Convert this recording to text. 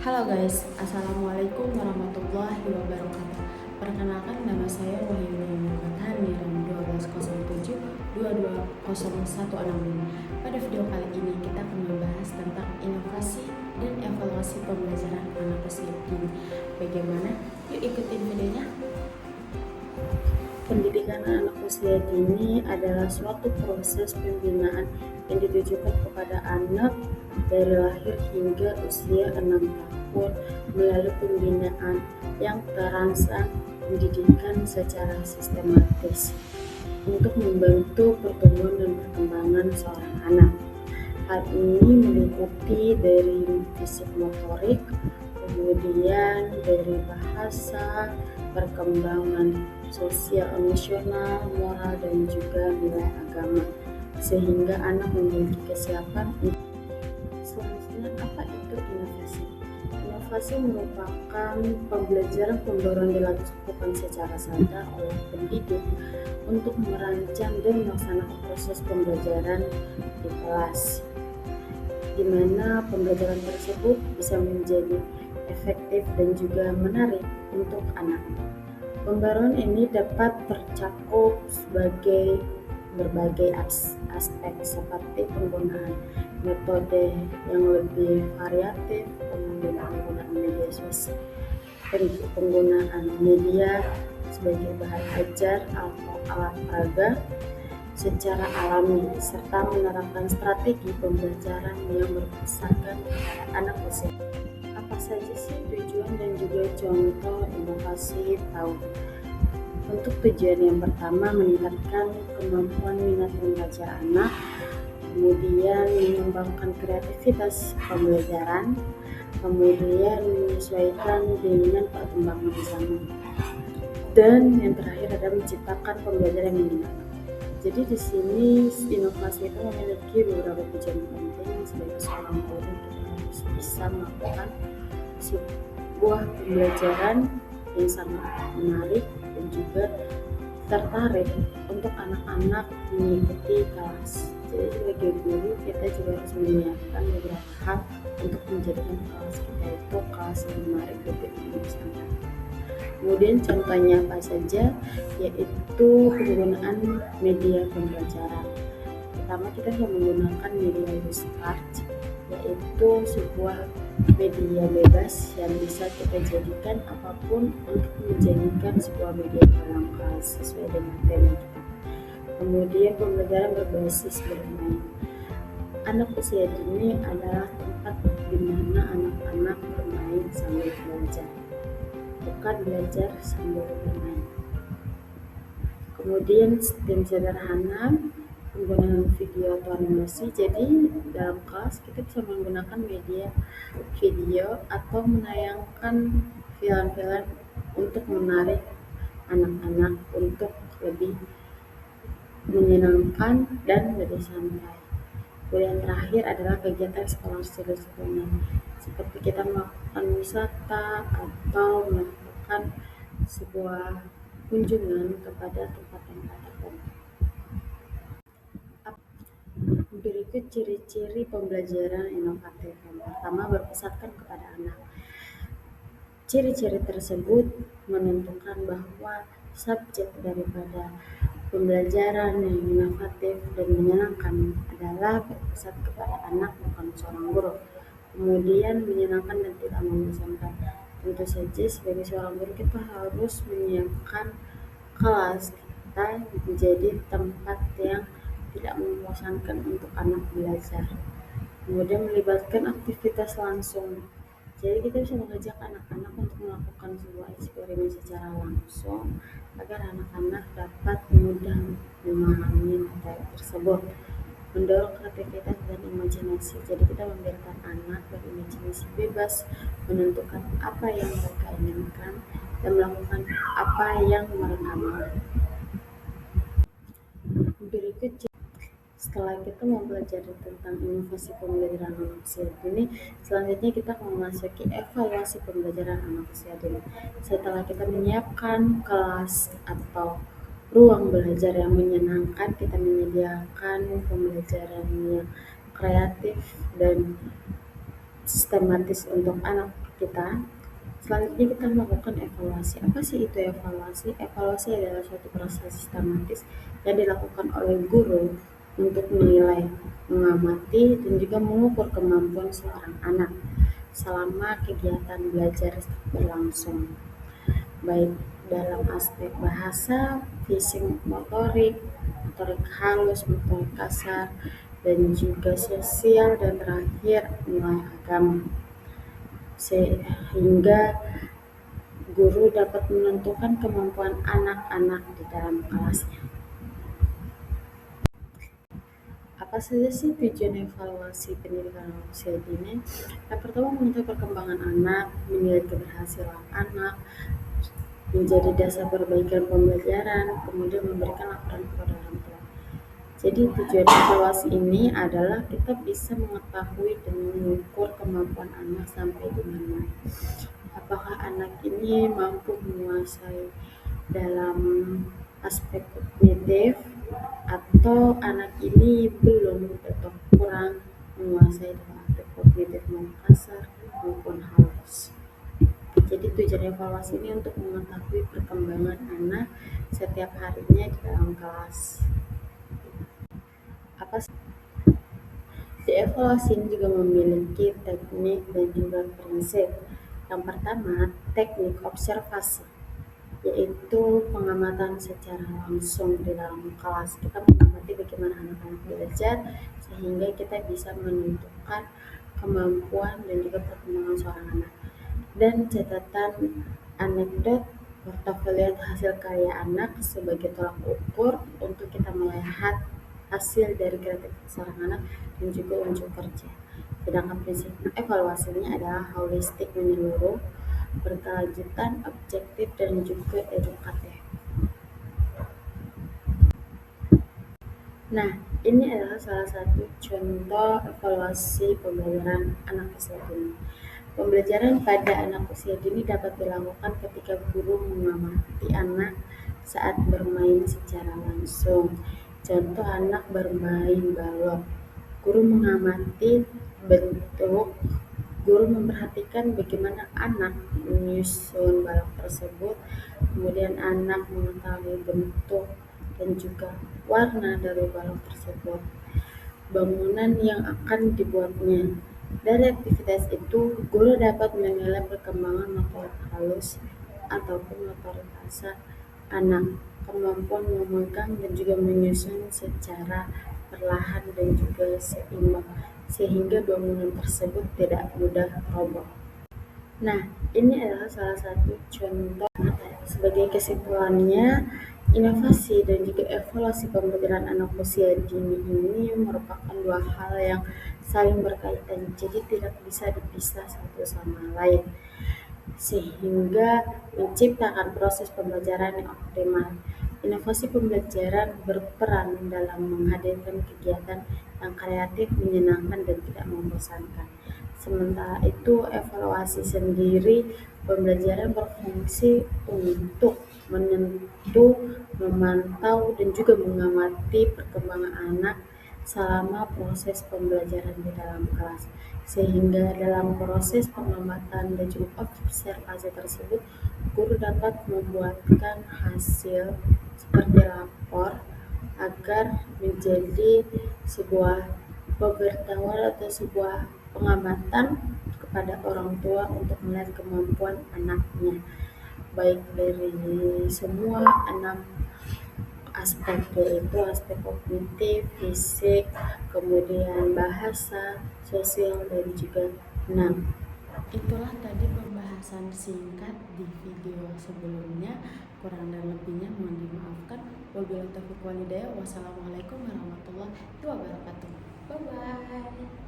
Halo guys, Assalamualaikum warahmatullahi wabarakatuh. Perkenalkan, nama saya Wahyuni Nurmatan NIM 1207 220165. Pada video kali ini kita akan membahas tentang inovasi dan evaluasi pembelajaran anak usia dini. Bagaimana? Yuk ikutin videonya. Pendidikan anak usia dini adalah suatu proses pembinaan yang ditujukan kepada anak dari lahir hingga usia 6 tahun melalui pembinaan yang terangsang pendidikan secara sistematis untuk membantu pertumbuhan dan perkembangan seorang anak. Hal ini meliputi dari fisik motorik, kemudian dari bahasa, perkembangan sosial, emosional, moral, dan juga nilai agama, sehingga anak memiliki kesiapan. Selanjutnya, apa itu inovasi? Inovasi merupakan pembelajaran pembaruan dilakukan secara sadar oleh pendidik untuk merancang dan melaksanakan proses pembelajaran di kelas, di mana pembelajaran tersebut bisa menjadi efektif dan juga menarik untuk anak. Pembaruan ini dapat tercakup sebagai berbagai aspek seperti penggunaan metode yang lebih variatif, kemudian penggunaan media sosial, penggunaan media sebagai bahan ajar atau alat peraga secara alami, serta menerapkan strategi pembelajaran yang berdasarkan kepada anak usia. Apa saja sih tujuan dan juga contoh inovasi tahun? Untuk tujuan yang pertama, meningkatkan kemampuan minat membaca anak, kemudian mengembangkan kreativitas pembelajaran, kemudian menyesuaikan dengan perkembangan zaman, dan yang terakhir adalah menciptakan pembelajaran yang menyenangkan. Jadi di sini inovasi itu memiliki beberapa tujuan penting. Sebagai seorang guru, kita harus bisa melakukan sebuah pembelajaran yang sangat menarik dan juga tertarik untuk anak-anak mengikuti kelas. Jadi sebagai guru, kita juga harus menyiapkan beberapa hal untuk menjadikan kelas kita itu kelas yang menarik bagi anak-anak. Kemudian contohnya apa saja, yaitu penggunaan media pembelajaran. Pertama, kita bisa menggunakan media Discord, yaitu sebuah media bebas yang bisa kita jadikan apapun untuk menjadikan sebuah media dalam kelas sesuai dengan tema kita. Kemudian pembelajaran berbasis bermain. Anak usia dini adalah tempat di mana anak-anak bermain sambil belajar, bukan belajar sambil bermain. Kemudian sistem sederhana, penggunaan video atau animasi. Jadi dalam kelas kita bisa menggunakan media video atau menayangkan film-film untuk menarik anak-anak untuk lebih menyenangkan dan lebih santai. Kemudian terakhir adalah kegiatan sekolah sekolah, seperti kita melakukan wisata atau melakukan sebuah kunjungan kepada tempat-tempat tertentu. Berikut ciri-ciri pembelajaran inovatif. Yang pertama, berpusatkan kepada anak. Ciri-ciri tersebut menentukan bahwa subjek daripada pembelajaran yang inovatif dan menyenangkan adalah berpusat kepada anak, bukan seorang guru. Kemudian menyenangkan dan tidak membosankan. Tentu saja sebagai seorang guru kita harus menyiapkan kelas kita menjadi tempat yang tidak membosankan untuk anak belajar. Kemudian melibatkan aktivitas langsung. Jadi kita bisa mengajak anak-anak untuk melakukan sebuah eksperimen secara langsung agar anak-anak dapat mudah memahami materi tersebut. Mendorong kreativitas dan imajinasi. Jadi kita membiarkan anak berimajinasi bebas, menentukan apa yang mereka inginkan dan melakukan apa yang mereka mau. Berikut, setelah kita mempelajari tentang inovasi pembelajaran anak usia dini, selanjutnya kita akan memasuki evaluasi pembelajaran anak usia dini. Setelah kita menyiapkan kelas atau ruang belajar yang menyenangkan, kita menyediakan pembelajaran yang kreatif dan sistematis untuk anak. kita. Selanjutnya kita melakukan evaluasi. Apa sih itu evaluasi? Evaluasi adalah suatu proses sistematis yang dilakukan oleh guru untuk menilai, mengamati, dan juga mengukur kemampuan seorang anak selama kegiatan belajar berlangsung, baik dalam aspek bahasa, fisik, motorik, motorik halus, motorik kasar, dan juga sosial, dan terakhir nilai agama, sehingga guru dapat menentukan kemampuan anak-anak di dalam kelasnya. Apa saja sih tujuan evaluasi pendidikan anak usia dini? Yang pertama, mengetahui perkembangan anak, menilai keberhasilan anak, menjadi dasar perbaikan pembelajaran, kemudian memberikan laporan kepada orang tua. Jadi tujuan evaluasi ini adalah kita bisa mengetahui dan mengukur kemampuan anak sampai di mana. Apakah anak ini mampu menguasai dalam aspek kognitif, atau anak ini belum atau kurang menguasai dalam aspek kognitif maupun kasar maupun halus. Jadi tujuan evaluasi ini untuk mengetahui perkembangan anak setiap harinya di dalam kelas. Apa di evaluasi ini juga memiliki teknik dan juga prinsip. Yang pertama, teknik observasi, yaitu pengamatan secara langsung di dalam kelas. Kita mengamati bagaimana anak-anak belajar sehingga kita bisa menentukan kemampuan dan juga perkembangan seorang anak. Dan catatan anekdot, portofolio hasil karya anak sebagai tolak ukur untuk kita melihat hasil dari kreativitas seorang anak dan juga unjuk kerja. Sedangkan prinsip evaluasinya adalah holistik, menyeluruh, berkelanjutan, objektif, dan juga edukatif. Nah, ini adalah salah satu contoh evaluasi pembelajaran anak usia dini. Pembelajaran pada anak usia dini dapat dilakukan ketika guru mengamati anak saat bermain secara langsung. Contoh, anak bermain balok. Guru mengamati bentuk, guru memperhatikan bagaimana anak menyusun balok tersebut, kemudian anak mengetahui bentuk dan juga warna dari balok tersebut, bangunan yang akan dibuatnya. Dari aktivitas itu, guru dapat menilai perkembangan motorik halus ataupun motorik kasar anak, kemampuan memegang dan juga menyusun secara perlahan dan juga seimbang, sehingga bangunan tersebut tidak mudah roboh. Nah, ini adalah salah satu contoh. Sebagai kesimpulannya, inovasi dan juga evaluasi pembelajaran anak usia dini ini merupakan dua hal yang saling berkaitan, jadi tidak bisa dipisah satu sama lain, sehingga menciptakan proses pembelajaran yang optimal. Inovasi pembelajaran berperan dalam menghadirkan kegiatan yang kreatif, menyenangkan, dan tidak membosankan. Sementara itu, evaluasi sendiri pembelajaran berfungsi untuk menentu, memantau, dan juga mengamati perkembangan anak selama proses pembelajaran di dalam kelas, sehingga dalam proses pengamatan dan juga observasi tersebut, guru dapat membuatkan hasil seperti rapor agar menjadi sebuah pemberitahuan atau sebuah pengamatan kepada orang tua untuk melihat kemampuan anaknya, baik dari semua 6 aspek, yaitu aspek kognitif, fisik, kemudian bahasa, sosial, dan juga 6. Itulah tadi pembahasan singkat di video sebelumnya. Kurang dan lebihnya mohon dimaafkan. Wabillahi taufiq wal hidayah. Wassalamualaikum warahmatullahi wabarakatuh. Bye bye.